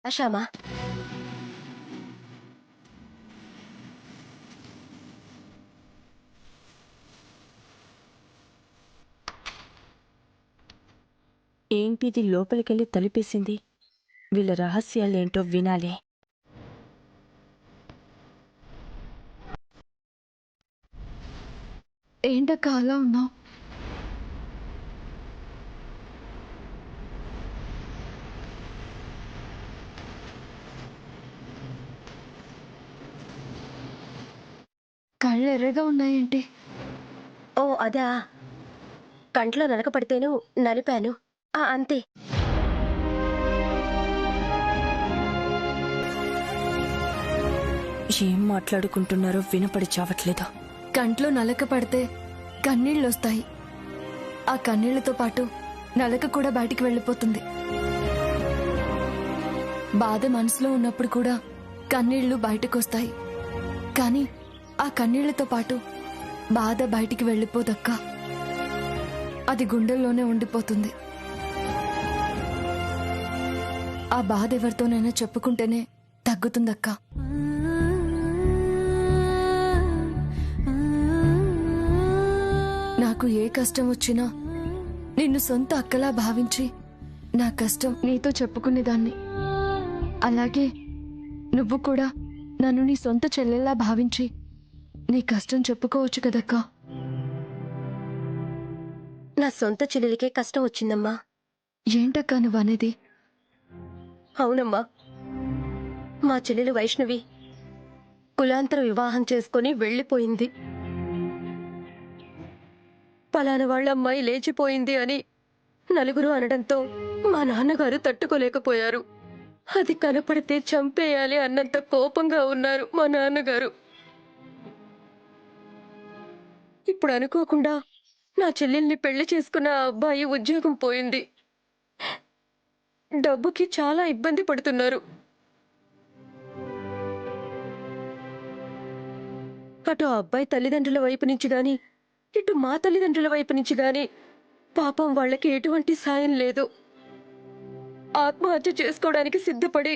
శ్యామ, ఏంటిది లోపలికెళ్ళి తలుపేసింది? వీళ్ళ రహస్యాలేంటో వినాలి. ఏంటక్క అలా ఉన్నావు? కళ్ళు ఎర్రగా ఉన్నాయేంటి? ఓ అదా, కంట్లో నలక పడితేను నలిపాను, అంతే. ఏం మాట్లాడుకుంటున్నారో వినపడి చావట్లేదు. కంట్లో నలక పడితే కన్నీళ్ళొస్తాయి. ఆ కన్నీళ్లతో పాటు నలక కూడా బయటికి వెళ్ళిపోతుంది. బాధ మనసులో ఉన్నప్పుడు కూడా కన్నీళ్లు బయటకొస్తాయి. కానీ ఆ కన్నీళ్లతో పాటు బాధ బయటికి వెళ్ళిపోదక్క. అది గుండెల్లోనే ఉండిపోతుంది. ఆ బాధ ఎవరితోనైనా చెప్పుకుంటేనే తగ్గుతుందక్క. నాకు ఏ కష్టం వచ్చినా నిన్ను సొంత అక్కలా భావించి నా కష్టం నీతో చెప్పుకునేదాన్ని. అలాగే నువ్వు కూడా నన్ను నీ సొంత చెల్లెల్లా భావించి నీ కష్టం చెప్పుకోవచ్చు కదక్కా. నా సొంత చెల్లెలికే కష్టం వచ్చిందమ్మా. ఏంటక్కా నువ్వనేది? అవునమ్మా, మా చెల్లెలు వైష్ణవి కులాంతర వివాహం చేసుకుని వెళ్ళిపోయింది. పలానా వాళ్ళ అమ్మాయి లేచిపోయింది అని నలుగురు అనడంతో మా నాన్నగారు తట్టుకోలేకపోయారు. అది కనపడితే చంపేయాలి అన్నంత కోపంగా ఉన్నారు మా నాన్నగారు. ఇప్పుడు అనుకోకుండా నా చెల్లెల్ని పెళ్లి చేసుకున్న ఆ అబ్బాయి ఉద్యోగం పోయింది. డబ్బుకి చాలా ఇబ్బంది పడుతున్నారు. అటు ఆ అబ్బాయి తల్లిదండ్రుల వైపు నుంచి గాని, ఇటు మా తల్లిదండ్రుల వైపు నుంచి గాని పాపం వాళ్ళకి ఎటువంటి సాయం లేదు. ఆత్మహత్య చేసుకోవడానికి సిద్ధపడి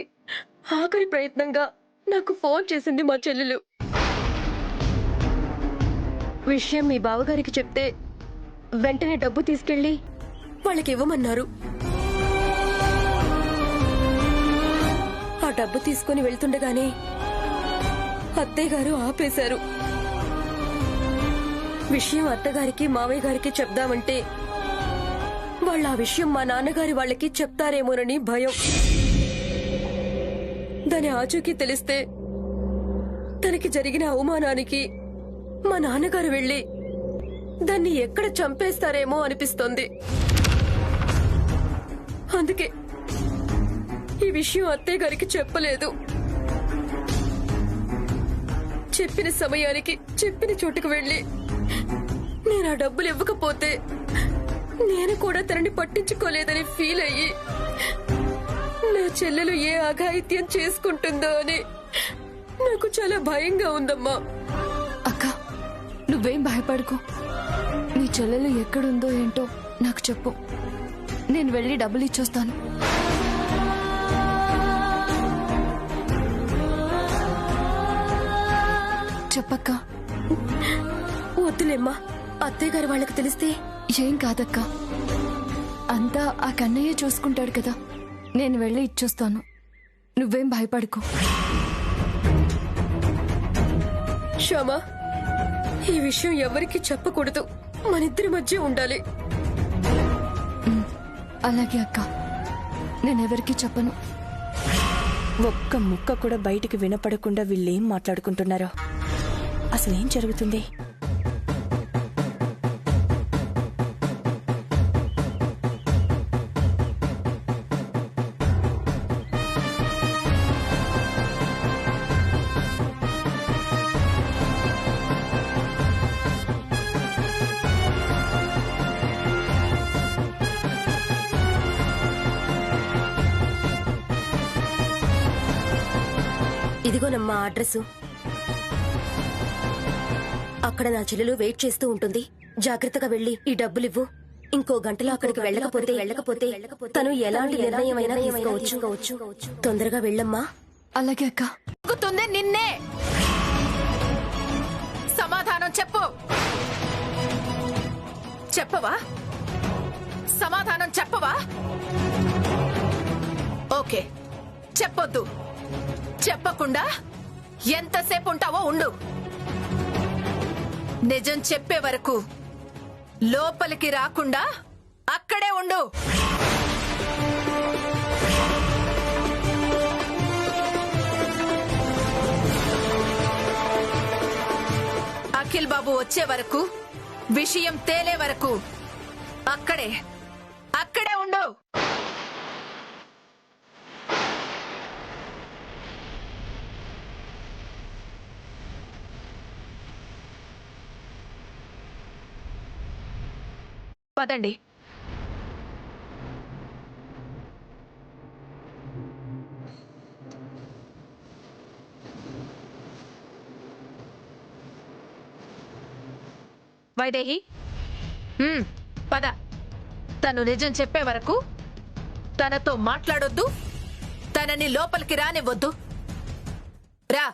ఆఖరి ప్రయత్నంగా నాకు ఫోన్ చేసింది మా చెల్లెలు. విషయం మీ బావగారికి చెప్తే వెంటనే డబ్బు తీసుకెళ్లి వాళ్ళకి ఇవ్వమన్నారు. ఆ డబ్బు తీసుకుని వెళ్తుండగానే అత్తయ్య గారు ఆపేశారు. విషయం అత్తగారికి మావయ్య గారికి చెప్దామంటే వాళ్ళ ఆ విషయం మా నాన్నగారి వాళ్ళకి చెప్తారేమోనని భయం. దాని ఆచూకీ తెలిస్తే తనకి జరిగిన అవమానానికి మా నాన్నగారు వెళ్ళి దాన్ని ఎక్కడ చంపేస్తారేమో అనిపిస్తోంది. అందుకే ఈ విషయం అత్తయ్య గారికి చెప్పలేదు. చెప్పిన సమయానికి చెప్పిన చోటుకు వెళ్ళి నేను ఆ డబ్బులు ఇవ్వకపోతే నేను కూడా తనని పట్టించుకోలేదని ఫీల్ అయ్యి నా చెల్లెలు ఏ అఘాయిత్యం చేసుకుంటుందో అని నాకు చాలా భయంగా ఉందమ్మా. అక్క నువ్వేం భయపడుకో. నీ చెల్లెలు ఎక్కడుందో ఏంటో నాకు చెప్పు. నేను వెళ్ళి డబ్బులు ఇచ్చొస్తాను. చెప్పక్క. వద్దులేమ్మా, అత్తయ్య గారు వాళ్ళకి తెలిస్తే. ఏం కాదక్క, అంతా ఆ కన్నయ్య చూసుకుంటాడు కదా. నేను వెళ్ళి ఇచ్చొస్తాను. నువ్వేం భయపడుకో. శ్యామ, ఈ విషయం ఎవరికి చెప్పకూడదు. మనిద్దరి మధ్య ఉండాలి. అలాగే అక్క, నేనెవరికి చెప్పను. ఒక్క ముక్క కూడా బయటికి వినపడకుండా వీళ్ళేం మాట్లాడుకుంటున్నారో, అసలేం జరుగుతుంది? ఇదిగోనమ్మా అడ్రస్. అక్కడ నా చెల్లెలు వెయిట్ చేస్తూ ఉంటుంది. జాగ్రత్తగా వెళ్ళి ఈ డబ్బులివ్వు. ఇంకో గంటలో అక్కడికి వెళ్ళకపోతే తను ఎలాంటి నిర్ణయం అయినా తీసుకోవచ్చు. తొందరగా వెళ్ళమ్మా. అలాగే అక్క. ఎక్కుతుంది నిన్నే. సమాధానం చెప్పు. చెప్పవా? సమాధానం చెప్పవా? ఓకే, చెప్పొద్దు. చెప్పకుండా ఎంతసేపు ఉంటావో ఉండు. నిజం చెప్పే వరకు లోపలికి రాకుండా అక్కడే ఉండు. అఖిల్ బాబు వచ్చే వరకు, విషయం తేలే వరకు అక్కడే ఉండు. పదండి. వైదేహి, పద. తను నిజం చెప్పే వరకు తనతో మాట్లాడొద్దు, తనని లోపలికి రానివ్వద్దు. రా.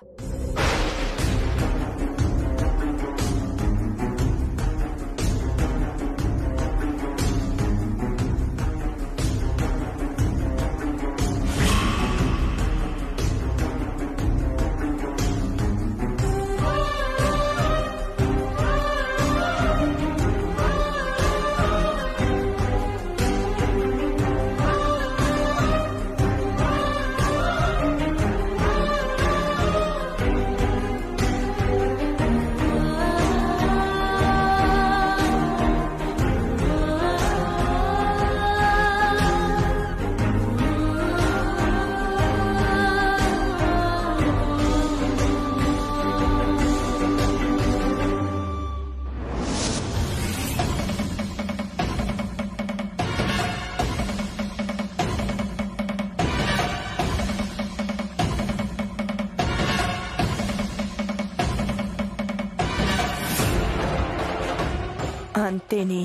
అంతేనే,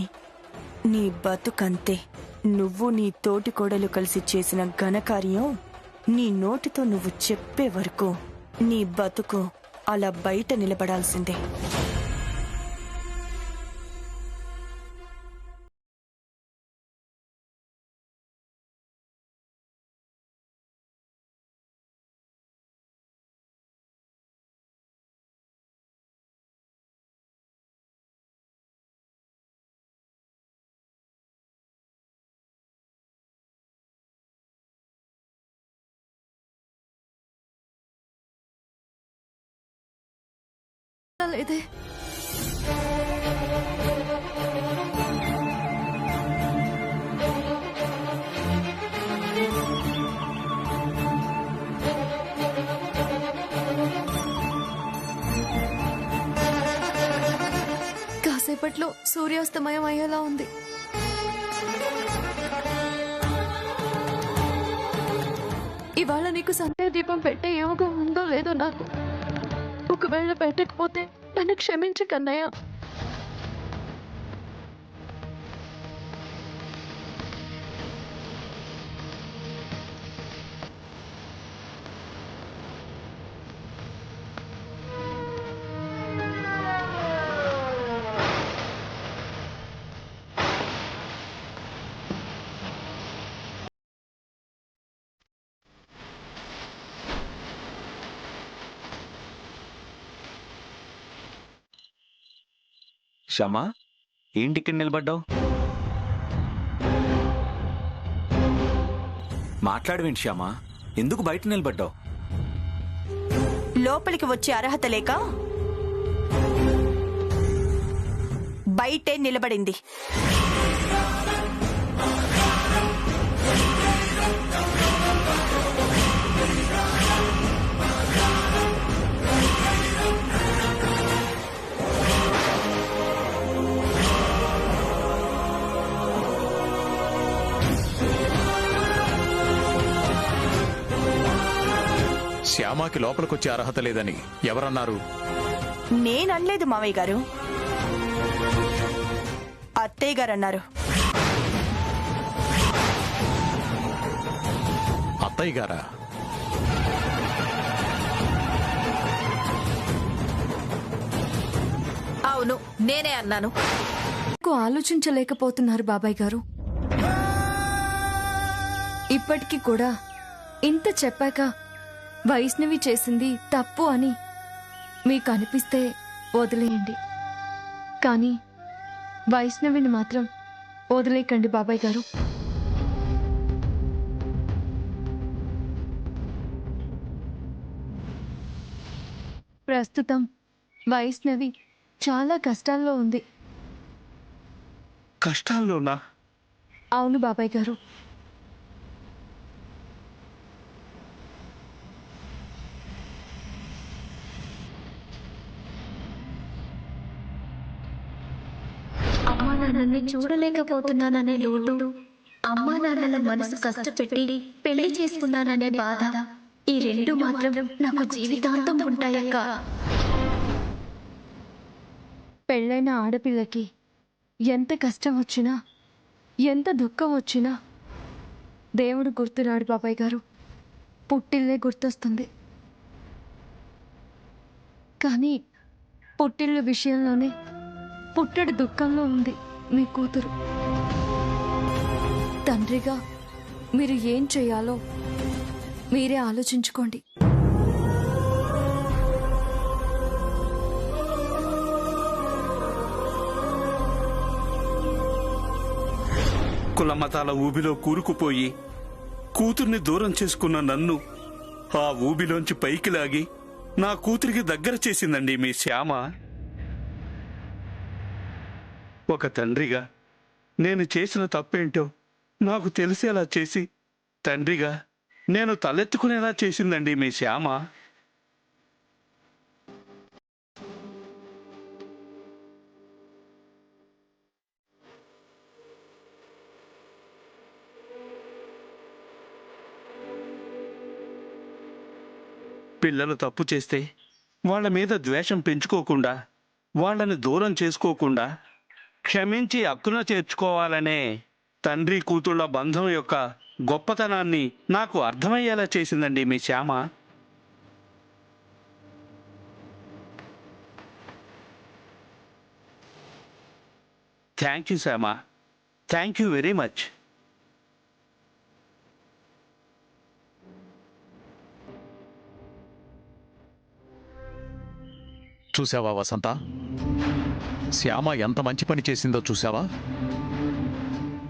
నీ బతుకంతే. నువ్వు నీ తోటి కోడలు కలిసి చేసిన ఘనకార్యం నీ నోటితో నువ్వు చెప్పే వరకు నీ బతుకు అలా బయట నిలబడాల్సిందే. లేదే. కాసేపట్లో సూర్యాస్తమయం అయ్యేలా ఉంది. ఇవాళ నీకు సంధ్య దీపం పెట్టే యోగం ఉందో లేదో నాకు. ఒకవేళ పెట్టకపోతే నన్ను క్షమించు కన్నయ్య. శ్యామా, ఏంటి ఇక్కడ నిలబడ్డావు? మాట్లాడవేంటి శ్యామా? ఎందుకు బయట నిలబడ్డావు? లోపలికి వచ్చే అర్హత లేక బయటే నిలబడింది. శ్యామాకి లోపలికొచ్చే అర్హత లేదని ఎవరన్నారు? నేననలేదు మావయ్య గారు, అత్తయ్య గారు అన్నారు. అత్తయ్య గారా? అవును, నేనే అన్నాను. ఆలోచించలేకపోతున్నారు బాబాయ్ గారు. ఇప్పటికీ కూడా ఇంత చెప్పాక వైష్ణవి చేసింది తప్పు అని మీకు అనిపిస్తే వదిలేయండి, కానీ వైష్ణవిని మాత్రం వదిలేకండి బాబాయ్ గారు. ప్రస్తుతం వైష్ణవి చాలా కష్టాల్లో ఉంది. కష్టాల్లోనా? అవును బాబాయ్ గారు. అమ్మా నాన్నని చూడలేకపోతున్నాననే లోటు, అమ్మా నాన్నల మనసు కష్టపెట్టి పెళ్లి చేసుకున్నాననే బాధ, ఈ రెండు మాత్రం నాకు జీవితాంతం ఉంటాయక్క. పెళ్ళైన ఆడపిల్లకి ఎంత కష్టం వచ్చినా, ఎంత దుఃఖం వచ్చినా దేవుడు గుర్తురాడు బాబాయ్ గారు, పుట్టిల్లే గుర్తొస్తుంది. కానీ పుట్టిల్లు విషయంలోనే పుట్టడి దుఃఖంలో ఉంది మీ కూతురు. తండ్రిగా మీరు ఏం చేయాలో మీరే ఆలోచించుకోండి. కుల మతాల ఊబిలో కూరుకుపోయి కూతుర్ని దూరం చేసుకున్న నన్ను ఆ ఊబిలోంచి పైకి లాగి నా కూతురికి దగ్గర చేసిందండి మీ శ్యామ. ఒక తండ్రిగా నేను చేసిన తప్పేంటో నాకు తెలిసేలా చేసి, తండ్రిగా నేను తలెత్తుకునేలా చేసిందండి మీ శ్యామ. పిల్లలు తప్పు చేస్తే వాళ్ళ మీద ద్వేషం పెంచుకోకుండా, వాళ్ళని దూరం చేసుకోకుండా క్షమించి హక్కున చేర్చుకోవాలనే తండ్రి కూతుళ్ళ బంధం యొక్క గొప్పతనాన్ని నాకు అర్థమయ్యేలా చేసిందండి మీ Shyama. Thank you Shyama, thank you very much. చూసావా వసంత, శ్యామ ఎంత మంచి పని చేసిందో చూసావా?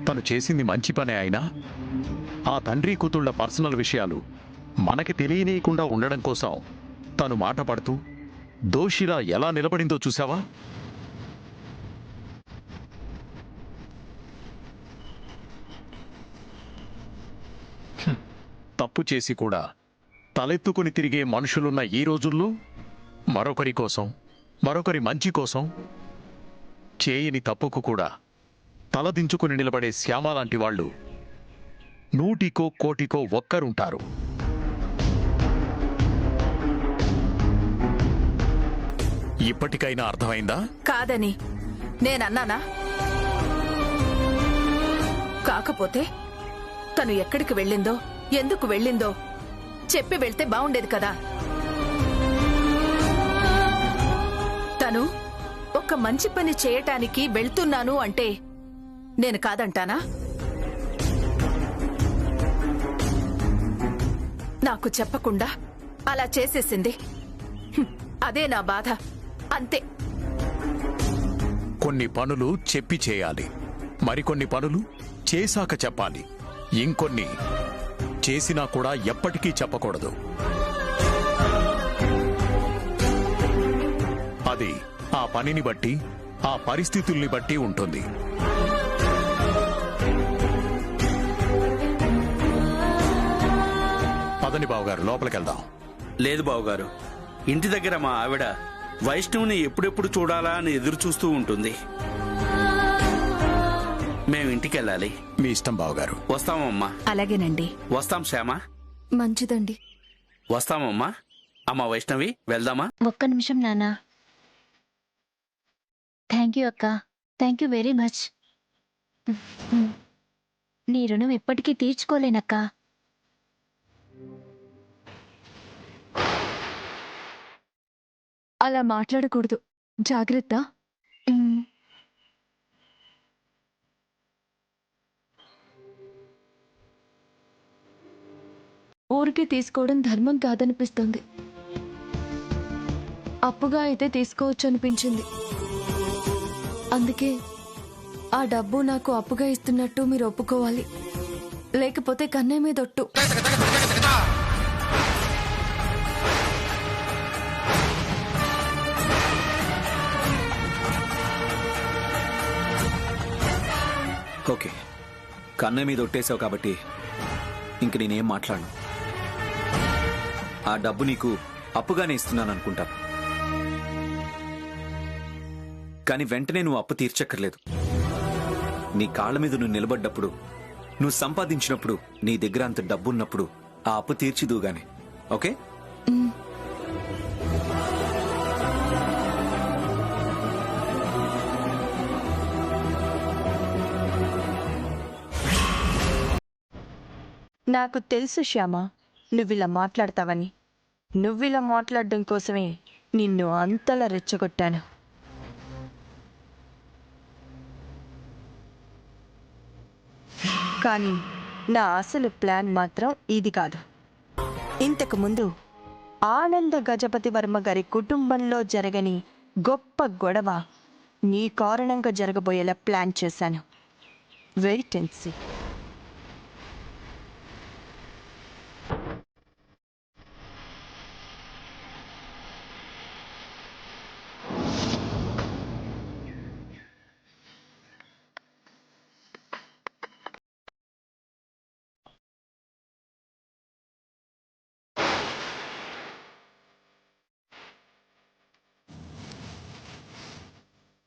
తను చేసింది మంచి పనే అయినా ఆ తండ్రి కూతుళ్ళ పర్సనల్ విషయాలు మనకి తెలియనీయకుండా ఉండడం కోసం తను మాట పడుతూ దోషిలా ఎలా నిలబడిందో చూసావా? తప్పు చేసి కూడా తలెత్తుకుని తిరిగే మనుషులున్న ఈ రోజుల్లో మరొకరి కోసం, మరొకరి మంచి కోసం చేయని తప్పుకు కూడా తలదించుకుని నిలబడే శ్యామ లాంటి వాళ్ళు నూటికో కోటికో ఒక్కరుంటారు. ఇప్పటికైనా అర్థమైందా? కాదని నేనన్నానా? కాకపోతే తను ఎక్కడికి వెళ్ళిందో, ఎందుకు వెళ్ళిందో చెప్పి వెళ్తే బావుండేది కదా. తను ఒక మంచి పని చేయటానికి వెళ్తున్నాను అంటే నేను కాదంటానా? నాకు చెప్పకుండా అలా చేసేసింది. అదే నా బాధ, అంతే. కొన్ని పనులు చెప్పి చేయాలి, మరికొన్ని పనులు చేశాక చెప్పాలి, ఇంకొన్ని చేసినా కూడా ఎప్పటికీ చెప్పకూడదు. అది ఆ పనిని బట్టి, ఆ పరిస్థితుల్ని బట్టి ఉంటుంది. పదని బావగారు, లోపలికెళ్దాం. లేదు బావగారు, ఇంటి దగ్గర మా ఆవిడ వైష్ణవుని ఎప్పుడెప్పుడు చూడాలా అని ఎదురు చూస్తూ ఉంటుంది. మేము ఇంటికెళ్ళాలి. మీ ఇష్టం బావగారు. వస్తామమ్మా. అలాగేనండి. వస్తాం శ్యామ. మంచిదండి. వస్తామమ్మా. అమ్మ వైష్ణవి, వెళ్దామా? ఒక్క నిమిషం నాన్న. థ్యాంక్ యూ అక్క, థ్యాంక్ యూ వెరీ మచ్. నీ రుణం ఎప్పటికీ తీర్చుకోలేనక్క. అలా మాట్లాడకూడదు. జాగ్రత్త. ఉమ్. ఊరికే తీసుకోవడం ధర్మం కాదనిపిస్తుంది. అప్పుగా అయితే తీసుకోవచ్చు అనిపించింది. అందుకే ఆ డబ్బు నాకు అప్పుగా ఇస్తున్నట్టు మీరు ఒప్పుకోవాలి. లేకపోతే కన్నయ్య మీద ఒట్టు. ఓకే, కన్నయ్య మీద ఒట్టేసావు కాబట్టి ఇంక నేనేం మాట్లాడను. ఆ డబ్బు నీకు అప్పుగానే ఇస్తున్నాను అనుకుంటాను. కానీ వెంటనే నువ్వు అప్పు తీర్చక్కర్లేదు. నీ కాళ్ళ మీద నువ్వు నిలబడ్డప్పుడు, నువ్వు సంపాదించినప్పుడు, నీ దగ్గర అంత డబ్బున్నప్పుడు ఆ అప్పు తీర్చిదుగానే. ఓకే? నాకు తెలుసు శ్యామ, నువ్విలా మాట్లాడతావని. నువ్విలా మాట్లాడడం కోసమే నిన్ను అంతలా రెచ్చగొట్టాను. కానీ నా అసలు ప్లాన్ మాత్రం ఇది కాదు. ఇంతకు ముందు ఆనంద గజపతి వర్మ గారి కుటుంబంలో జరగని గొప్ప గొడవ నీ కారణంగా జరగబోయేలా ప్లాన్ చేశాను. Wait and see.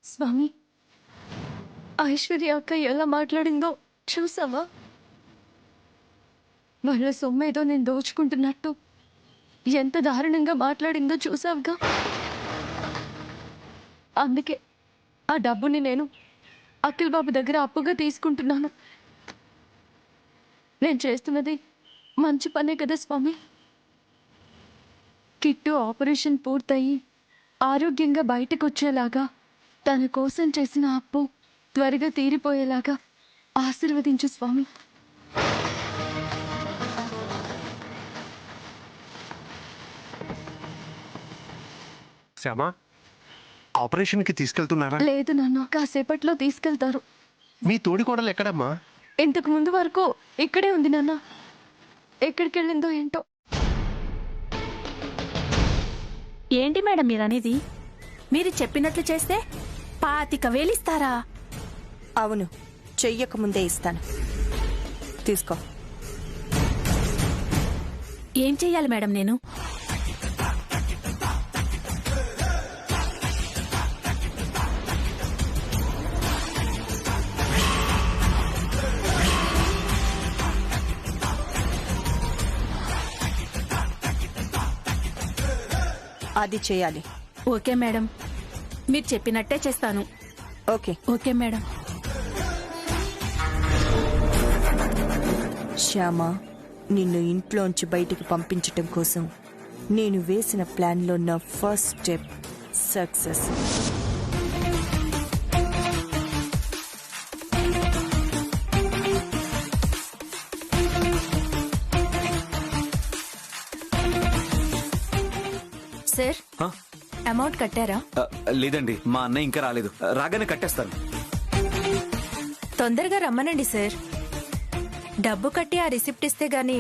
Swami, Aishwarya అక్క ఎలా మాట్లాడిందో చూసావా? వాళ్ళ సొమ్మేదో నేను దోచుకుంటున్నట్టు ఎంత దారుణంగా మాట్లాడిందో చూసావుగా. అందుకే ఆ డబ్బుని నేను అఖిల్ బాబు దగ్గర అప్పుగా తీసుకుంటున్నాను. నేను చేస్తున్నది మంచి పనే కదా స్వామి. కిట్టు ఆపరేషన్ పూర్తయి ఆరోగ్యంగా బయటకు వచ్చేలాగా, తన కోసం చేసిన అప్పు త్వరగా తీరిపోయేలాగా ఆశీర్వదించు స్వామి. శ్యామా, ఆపరేషన్కి తీసుకెళ్తున్నారా? లేదు నాన్న, కాసేపట్లో తీసుకెళ్తారు. మీ తోడికోడలు ఎక్కడమ్మా? ఇంతకు ముందు వరకు ఇక్కడే ఉంది నాన్న. ఎక్కడికి వెళ్ళిందో ఏంటో. ఏంటి మేడం మీరనేది? మీరు చెప్పినట్లు చేస్తే 25,000 ఇస్తారా? అవును, చెయ్యకముందే ఇస్తాను. తీసుకో. ఏం చెయ్యాలి మేడం నేను? అది చేయాలి. ఓకే మేడం, మీరు చెప్పినట్టే చేస్తాను. ఓకే. Okay madam. శ్యామ, నిన్ను ఇంట్లోంచి బయటికి పంపించటం కోసం నేను వేసిన ప్లాన్లో నా ఫస్ట్ స్టెప్ సక్సెస్. సార్, హ? అమౌంట్ కట్టారా? లేదండి, మా అన్నయ్య ఇంకా రాలేదు. రాగానే కట్టేస్తాను. తొందరగా రమ్మనండి సార్. డబ్బు కట్టి ఆ రిసిప్ట్ ఇస్తే గానీ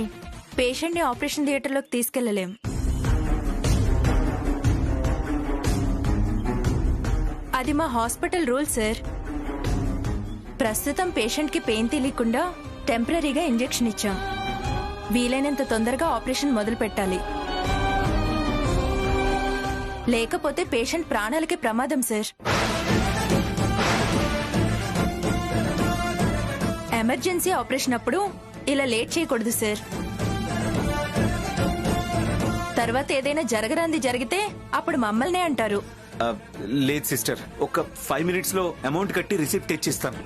పేషెంట్ ని ఆపరేషన్ థియేటర్లోకి తీసుకెళ్లలేం. అది మా హాస్పిటల్ రూల్ సార్. ప్రస్తుతం పేషెంట్ కి పెయిన్ తెలియకుండా టెంపరీగా ఇంజెక్షన్ ఇచ్చాం. వీలైనంత తొందరగా ఆపరేషన్ మొదలు పెట్టాలి. లేకపోతే పేషెంట్ ప్రాణాలకి ప్రమాదం సార్. ఎమర్జెన్సీ ఆపరేషన్ అప్పుడు ఇలా లేట్ చేయకూడదు సార్. తర్వాత ఏదైనా జరగరాంది జరిగితే అప్పుడు మమ్మల్నే అంటారు. లేదు సిస్టర్, ఒక 5 minutes లో అమౌంట్ కట్టి రిసిప్ట్ తెచ్చిస్తాను.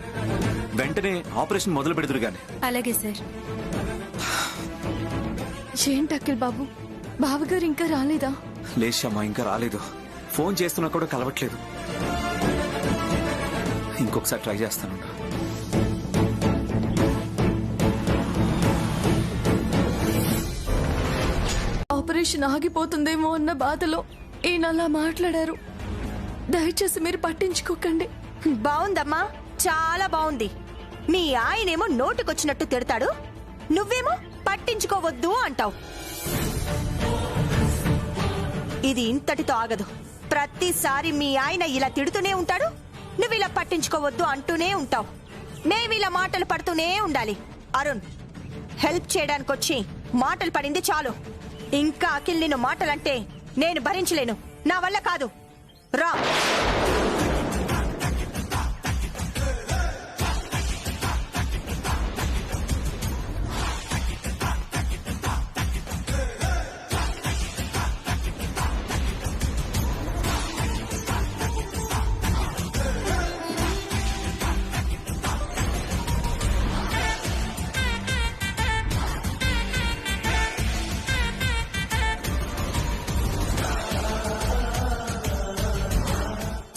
వెంటనే ఆపరేషన్ మొదలు పెడదురు గాని. అలాగే సార్. ఏంటి అఖిల్ బాబు, బావగారు ఇంకా రాలేదా? లేదమ్మా, ఇంకా రాలేదు. ఫోన్ చేస్తున్నా కూడా కలవట్లేదు. ఇంకొకసారి ట్రై చేస్తాను. ఆపరేషన్ ఆగిపోతుందేమో అన్న బాధలో ఈయన అలా మాట్లాడారు. దయచేసి మీరు పట్టించుకోకండి. బాగుందమ్మా, చాలా బాగుంది. మీ ఆయనేమో నోటికొచ్చినట్టు తిడతాడు, నువ్వేమో పట్టించుకోవద్దు అంటావు. ఇది ఇంతటితో ఆగదు. ప్రతిసారి మీ ఆయన ఇలా తిడుతూనే ఉంటాడు, నువ్వు ఇలా పట్టించుకోవద్దు అంటూనే ఉంటావు. మేమిలా మాటలు పడుతూనే ఉండాలి. అరుణ్, హెల్ప్ చేయడానికి వచ్చి మాటలు పడింది చాలు. ఇంకా అఖిల్ నిన్ను మాటలంటే నేను భరించలేను. నా వల్ల కాదు. రా.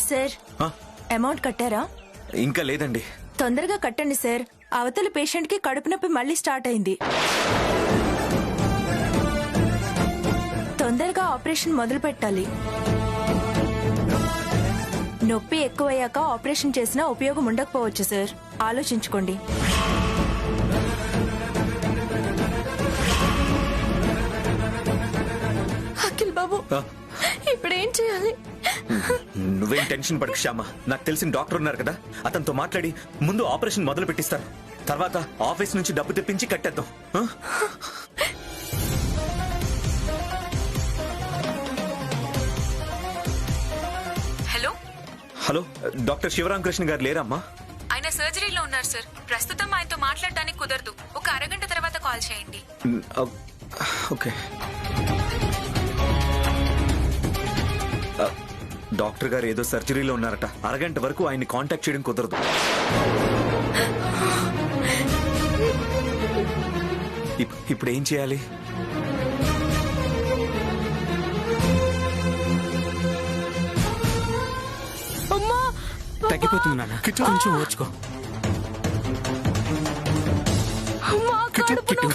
సార్, అమౌంట్ కట్టారా? ఇంకా లేదండి. తొందరగా కట్టండి సార్. అవతల పేషెంట్ కి కడుపు నొప్పి మళ్ళీ స్టార్ట్ అయింది. తొందరగా ఆపరేషన్ మొదలు పెట్టాలి. నొప్పి ఎక్కువయ్యాక ఆపరేషన్ చేసినా ఉపయోగం ఉండకపోవచ్చు సార్. ఆలోచించుకోండి. అఖిల్ బాబు, ఇప్పుడేం చేయాలి? నువ్వేం టెన్షన్ పడకు శ్యామ. నాకు తెలిసిన డాక్టర్ ఉన్నారు కదా, అతనితో మాట్లాడి ముందు ఆపరేషన్ మొదలు పెట్టిస్తారు. తర్వాత ఆఫీస్ నుంచి డబ్బు తెప్పించి కట్టేద్దాం. హలో హలో, డాక్టర్ శివరామకృష్ణ గారు లేరమ్మా? ఆయన సర్జరీలో ఉన్నారు సార్. ప్రస్తుతం ఆయనతో మాట్లాడటానికి కుదరదు. ఒక అరగంట తర్వాత కాల్ చేయండి. ఓకే. డాక్టర్ గారు ఏదో సర్జరీలో ఉన్నారట. అరగంట వరకు ఆయన్ని కాంటాక్ట్ చేయడం కుదరదు. ఇప్పుడు ఏం చేయాలి? తగ్గిపోతుంది నాన్న, కొంచెం ఓర్చుకో.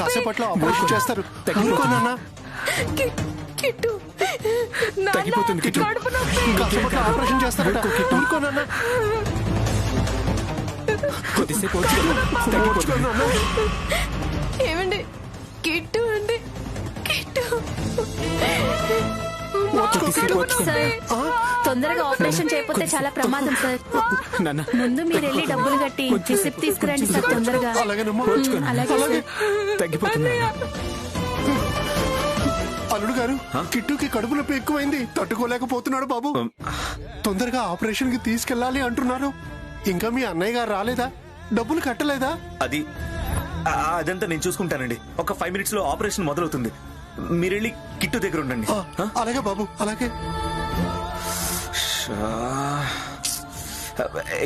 కాసేపట్లో ఆపరేషన్ చేస్తారు. తగ్గిపోతుంది. కాసేపట్లో ఆపరేషన్ చేస్తారు. కొద్దిసేపు ఏమండి, కిట్టు అండి, కిట్టు. తొందరగా ఆపరేషన్ చేయకపోతే చాలా ప్రమాదం సార్. ముందు మీరు వెళ్ళి డబ్బులు కట్టి రిసిప్ట్ తీసుకురండి సార్ తొందరగా. అలాగే తగ్గిపోతుంది. అల్లుడు గారు, కిట్టుకి కడుపు నొప్పి ఎక్కువైంది, తట్టుకోలేకపోతున్నాడు బాబు. తొందరగా ఆపరేషన్ కి తీసుకెళ్లాలి అంటున్నారు. ఇంకా మీ అన్నయ్య గారు రాలేదా? డబ్బులు కట్టలేదా? అదంతా నేను చూసుకుంటానండి. ఒక 5 minutes లో ఆపరేషన్ మొదలవుతుంది. మీరెళ్ళి కిట్టు దగ్గర ఉండండి. అలాగే బాబు, అలాగే.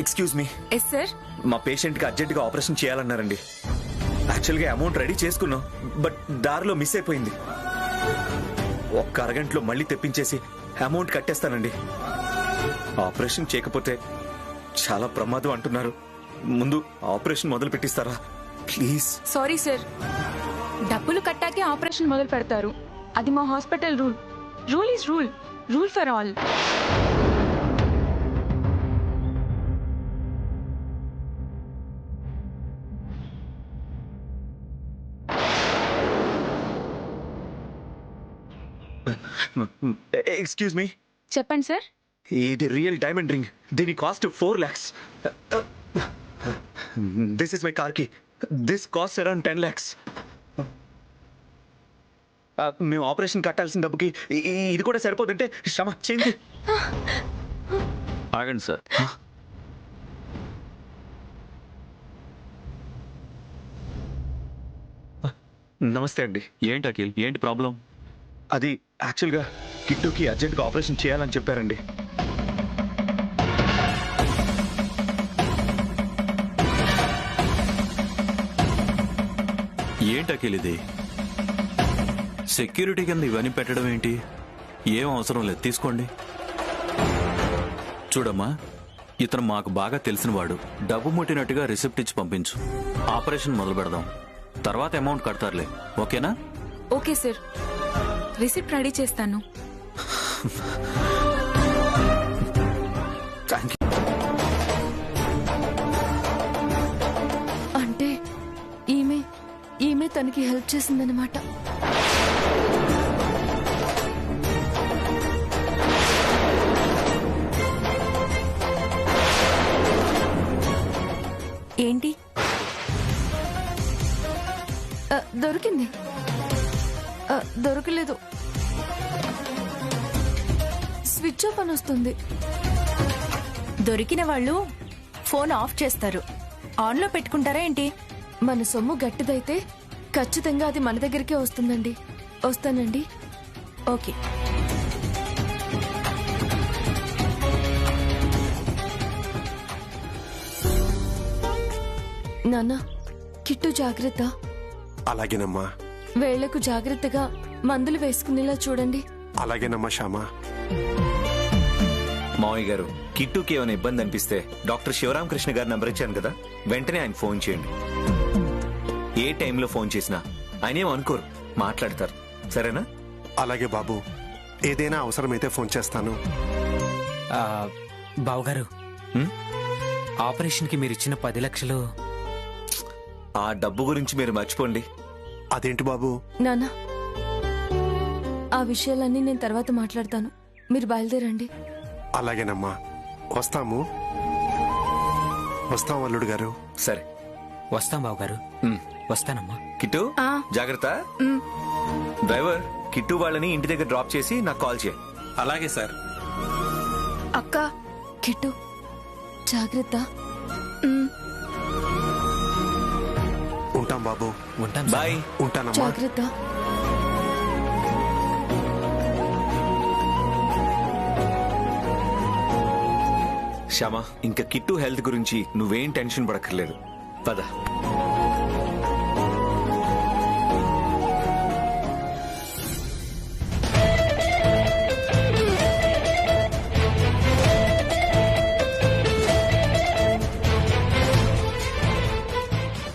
Excuse me. Yes sir. మా పేషెంట్ కి అర్జెంట్ గా ఆపరేషన్ చేయాలన్నారండి. యాక్చువల్ గా అమౌంట్ రెడీ చేసుకున్నాం, బట్ దారిలో మిస్ అయిపోయింది. ఒక్క అరగంటలో మళ్ళీ తెప్పించేసి అమౌంట్ కట్టేస్తానండి. ఆపరేషన్ చేయకపోతే చాలా ప్రమాదం అంటున్నారు. ముందు ఆపరేషన్ మొదలు పెట్టిస్తారా ప్లీజ్? సారీ సార్, డబ్బులు కట్టాకే ఆపరేషన్ మొదలు పెడతారు. అది మా hospital rule. Rule is rule, rule for all. Excuse me. చెప్పండి సార్. ఇది రియల్ డైమండ్ రింగ్. దీని cost 4 lakhs. This is my car కి. This cost around 10 lakhs. మేము ఆపరేషన్ కట్టాల్సిన డబ్బుకి ఇది కూడా సరిపోతుంటే క్షమ చేయండి. ఆగండి సార్. నమస్తే అండి. ఏంటి అఖిల్, ఏంటి ప్రాబ్లం? అది యాక్చువల్గా కిట్టుకి అర్జెంట్గా ఆపరేషన్ చేయాలని చెప్పారండి. ఏంటి అఖిల్ ఇది? సెక్యూరిటీ కింద ఇవన్నీ పెట్టడం ఏంటి? ఏం అవసరం లేదు, తీసుకోండి. చూడమ్మా, ఇతను మాకు బాగా తెలిసినవాడు. డబ్బు ముట్టినట్టుగా రిసిప్ట్ ఇచ్చి పంపించు. ఆపరేషన్ మొదలు పెడదాం. తర్వాత అమౌంట్ కడతారులే, ఓకేనా? ఓకే సార్, రిసిప్ట్ రెడీ చేస్తాను. Thank you. అంటే ఈమె తనకి హెల్ప్ చేసిందనమాట. ఏంటి? దొరికింది. దొరకలేదు, స్విచ్ ఆఫ్ అని వస్తుంది. దొరికిన వాళ్ళు ఫోన్ ఆఫ్ చేస్తారు, ఆన్లో పెట్టుకుంటారా ఏంటి? మన సొమ్ము గట్టిదైతే ఖచ్చితంగా అది మన దగ్గరికే వస్తుందండి. వస్తానండి. ఓకే. నాన్న, కిట్టు జాగ్రత్త. అలాగేనమ్మా. వేళ్లకు జాగ్రత్తగా మందులు వేసుకునేలా చూడండి. అలాగేనమ్మా శ్యామా. మావయ్య గారు, కిట్టుకి ఏమైనా ఇబ్బంది అనిపిస్తే డాక్టర్ శివరామకృష్ణ గారి నంబర్ ఇచ్చాను కదా, వెంటనే ఆయన ఫోన్ చేయండి. ఏ టైంలో ఫోన్ చేసినా ఆయన ఏం అనుకోరు, మాట్లాడతారు. సరేనా? అలాగే బాబు, ఏదైనా అవసరమైతే ఫోన్ చేస్తాను. బావగారు, ఆపరేషన్కి మీరు ఇచ్చిన 10 లక్షలు. ఆ డబ్బు గురించి మీరు మర్చిపోండి. అదేంటి బాబు? నాన్న, ఆ విషయాలన్నీ నేను తర్వాత మాట్లాడతాను. మీరు బయలుదేరండి. అలాగేనమ్మా, వస్తాము. వస్తాం అల్లుడు గారు. సరే, వస్తాం బావగారు. వస్తానమ్మా. కిట్టు జాగ్రత్త. డ్రైవర్, కిట్టు వాళ్ళని ఇంటి దగ్గర డ్రాప్ చేసి నాకు కాల్ చేయి. అలాగే సార్. అక్క, కిట్టు జాగ్రత్త. ఉంటాం బాబు. ఉంటాం. బాయ్. ఉంటానమ్మా. జాగ్రత్త. శ్యామా, ఇంకా కిట్టు హెల్త్ గురించి నువ్వేం టెన్షన్ పడక్కర్లేదు. పద.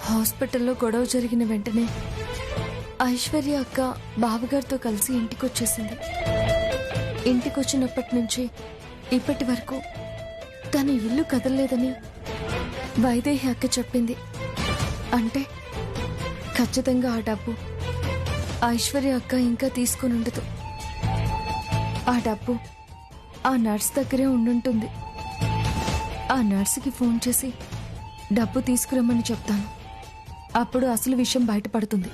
హాస్పిటల్లో గొడవ జరిగిన వెంటనే ఐశ్వర్య అక్క బావగారితో కలిసి ఇంటికొచ్చేసింది. ఇంటికొచ్చినప్పటి నుంచి ఇప్పటి వరకు తన ఇల్లు కదలలేదని వైదేహి అక్క చెప్పింది. అంటే ఖచ్చితంగా ఆ డబ్బు ఐశ్వర్య అక్క ఇంకా తీసుకుని ఉండదు. ఆ డబ్బు ఆ నర్స్ దగ్గరే ఉండుంటుంది. ఆ నర్సుకి ఫోన్ చేసి డబ్బు తీసుకురమ్మని చెప్తాను. అప్పుడు అసలు విషయం బయటపడుతుంది.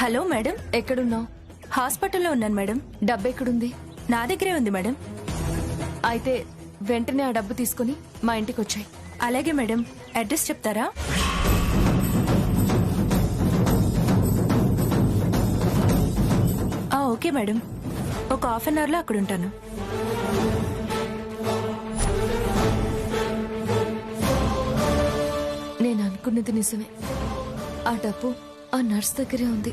Hello madam. ఎక్కడున్నావు? హాస్పిటల్లో ఉన్నాను మేడం. డబ్బు ఎక్కడుంది? నా దగ్గరే ఉంది మేడం. అయితే వెంటనే ఆ డబ్బు తీసుకుని మా ఇంటికి వచ్చాయి. అలాగే మేడం. అడ్రస్ చెప్తారా? ఓకే మేడం, ఒక హాఫ్ అన్ అవర్లో అక్కడ ఉంటాను. నేను అనుకున్నది నిజమే. ఆ డబ్బు ఆ నర్స్ దగ్గరే ఉంది.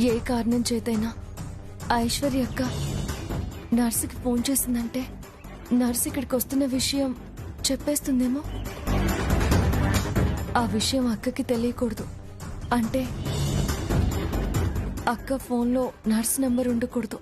ఏ కారణం చేతైనా ఐశ్వర్య అక్క నర్సుకి ఫోన్ చేసిందంటే నర్సు ఇక్కడికి వస్తున్న విషయం చెప్పేస్తుందేమో. ఆ విషయం అక్కకి తెలియకూడదు. అంటే అక్క ఫోన్లో నర్స్ నంబర్ ఉండకూడదు.